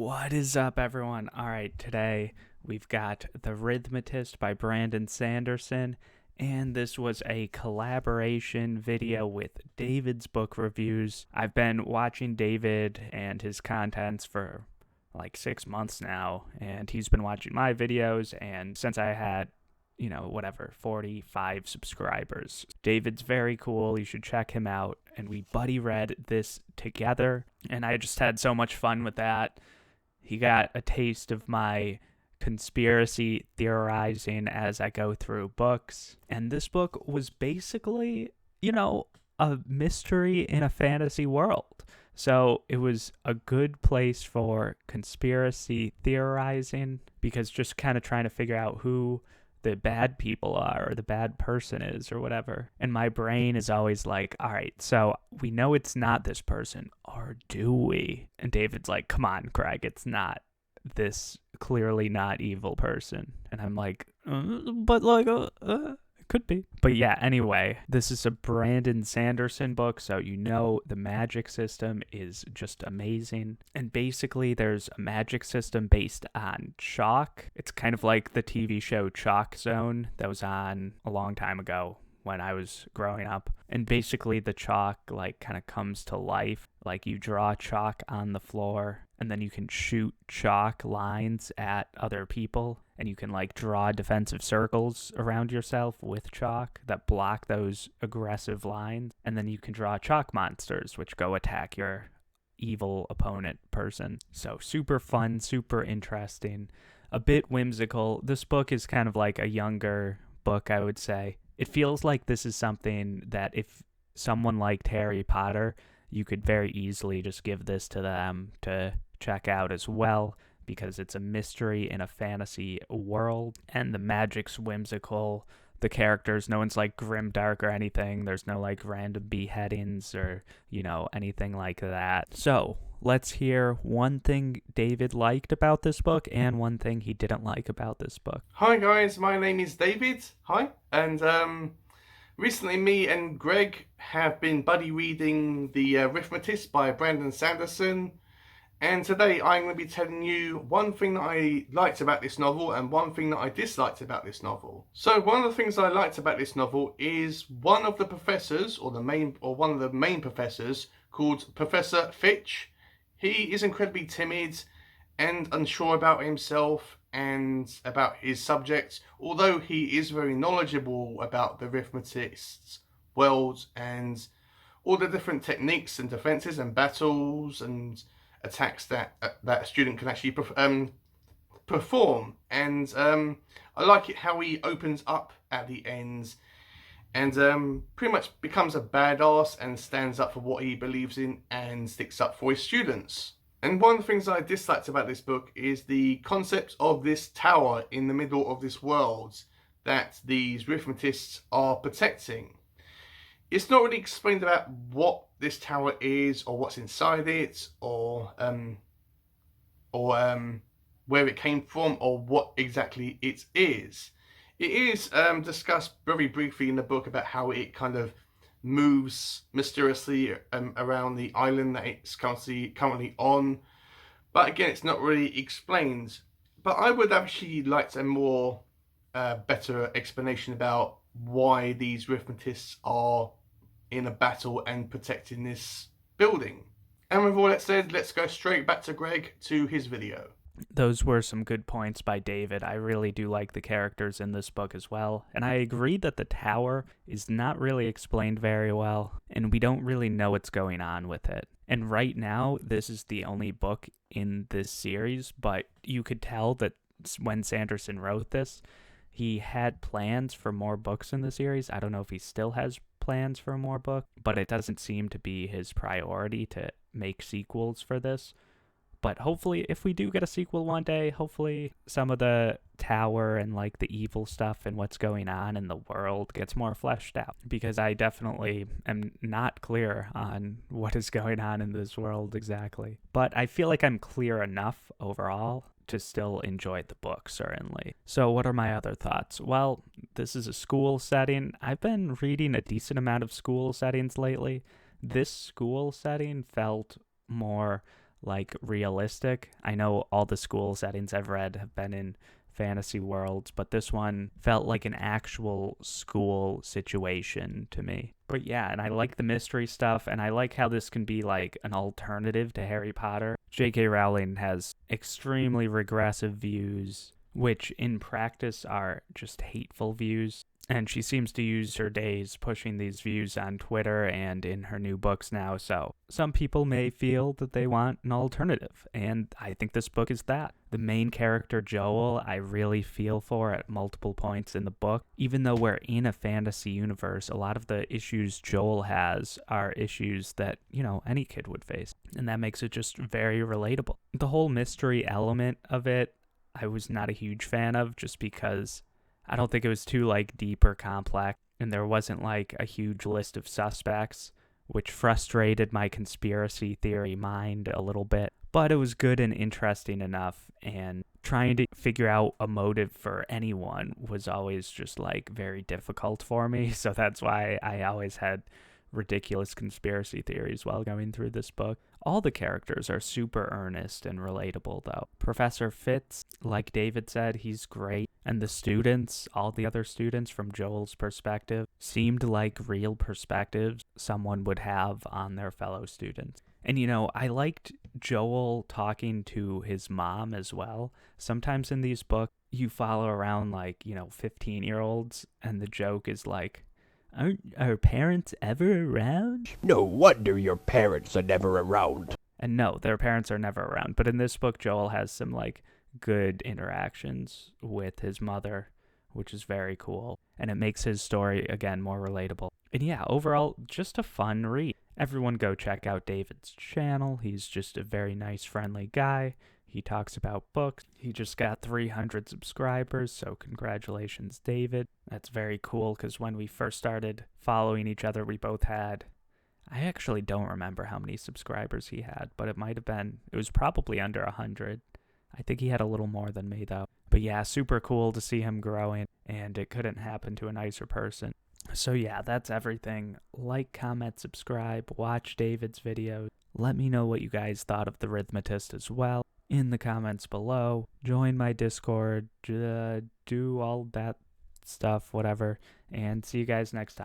What is up, everyone? All right, today we've got The Rithmatist by Brandon Sanderson, and this was a collaboration video with David's book reviews. I've been watching David and his contents for like 6 months now, and he's been watching my videos, and since I had 45 subscribers. David's very cool. You should check him out. And we buddy read this together, and I just had so much fun with that. He got a taste of my conspiracy theorizing as I go through books. And this book was basically, a mystery in a fantasy world. So it was a good place for conspiracy theorizing, because just kind of trying to figure out who the bad people are or the bad person is or whatever. And my brain is always like, all right, so we know it's not this person, or do we? And David's like, come on, Craig, it's not this clearly not evil person. And I'm like, it could be. But yeah, anyway, this is a Brandon Sanderson book, so the magic system is just amazing. And basically, there's a magic system based on chalk. It's kind of like the TV show Chalk Zone that was on a long time ago when I was growing up. And basically, the chalk kind of comes to life. Like, you draw chalk on the floor, and then you can shoot chalk lines at other people, and you can draw defensive circles around yourself with chalk that block those aggressive lines, and then you can draw chalk monsters which go attack your evil opponent person. So super fun, super interesting, a bit whimsical. This book is kind of like a younger book, I would say. It feels like this is something that if someone liked Harry Potter, you could very easily just give this to them to check out as well, because it's a mystery in a fantasy world, and the magic's whimsical. The characters, no one's grimdark or anything. There's no random beheadings or, anything like that. So let's hear one thing David liked about this book and one thing he didn't like about this book. Hi guys, my name is David. Hi. And recently me and Greg have been buddy reading The Rithmatist by Brandon Sanderson. And today I'm going to be telling you one thing that I liked about this novel and one thing that I disliked about this novel. So one of the things I liked about this novel is one of the professors, or one of the main professors, called Professor Fitch. He is incredibly timid and unsure about himself and about his subject, although he is very knowledgeable about the Rithmatist's world and all the different techniques and defenses and battles and attacks that a student can actually perform. And I like it how he opens up at the end and pretty much becomes a badass and stands up for what he believes in and sticks up for his students. And one of the things I disliked about this book is the concept of this tower in the middle of this world that these Rithmatists are protecting. It's not really explained about what this tower is, or what's inside it, or where it came from, or what exactly it is. It is discussed very briefly in the book about how it kind of moves mysteriously around the island that it's currently on. But again, it's not really explained. But I would actually like a more better explanation about why these Rithmatists are in a battle and protecting this building. And with all that said, let's go straight back to Greg to his video. Those were some good points by David. I really do like the characters in this book as well. And I agree that the tower is not really explained very well, and we don't really know what's going on with it. And right now, this is the only book in this series, but you could tell that when Sanderson wrote this, he had plans for more books in the series. I don't know if he still has plans for more book, but it doesn't seem to be his priority to make sequels for this. But hopefully, if we do get a sequel one day, hopefully some of the tower and the evil stuff and what's going on in the world gets more fleshed out, because I definitely am not clear on what is going on in this world exactly. But I feel like I'm clear enough overall to still enjoy the book, certainly. So what are my other thoughts? Well, this is a school setting. I've been reading a decent amount of school settings lately. This school setting felt more like realistic. I know all the school settings I've read have been in fantasy worlds, but this one felt like an actual school situation to me. But yeah, and I like the mystery stuff, and I like how this can be like an alternative to Harry Potter. J.K. Rowling has extremely regressive views, which in practice are just hateful views. And she seems to use her days pushing these views on Twitter and in her new books now. So some people may feel that they want an alternative, and I think this book is that. The main character, Joel, I really feel for at multiple points in the book. Even though we're in a fantasy universe, a lot of the issues Joel has are issues that, any kid would face. And that makes it just very relatable. The whole mystery element of it, I was not a huge fan of, just because I don't think it was too deep or complex, and there wasn't a huge list of suspects, which frustrated my conspiracy theory mind a little bit. But it was good and interesting enough, and trying to figure out a motive for anyone was always just very difficult for me. So that's why I always had ridiculous conspiracy theories while going through this book. All the characters are super earnest and relatable, though. Professor Fitz, like David said, he's great. And the students, all the other students from Joel's perspective, seemed like real perspectives someone would have on their fellow students. And I liked Joel talking to his mom as well. Sometimes in these books, you follow around 15-year-olds, and the joke is aren't our parents ever around? No wonder your parents are never around. And no, their parents are never around. But in this book, Joel has some good interactions with his mother, which is very cool. And it makes his story, again, more relatable. And yeah, overall, just a fun read. Everyone go check out David's channel. He's just a very nice, friendly guy. He talks about books. He just got 300 subscribers, so congratulations, David. That's very cool, because when we first started following each other, we both had... I actually don't remember how many subscribers he had, but it was probably under 100. I think he had a little more than me, though. But yeah, super cool to see him growing, and it couldn't happen to a nicer person. So yeah, that's everything. Like, comment, subscribe, watch David's videos. Let me know what you guys thought of the Rithmatist as well in the comments below. Join my Discord, do all that stuff, whatever, and see you guys next time.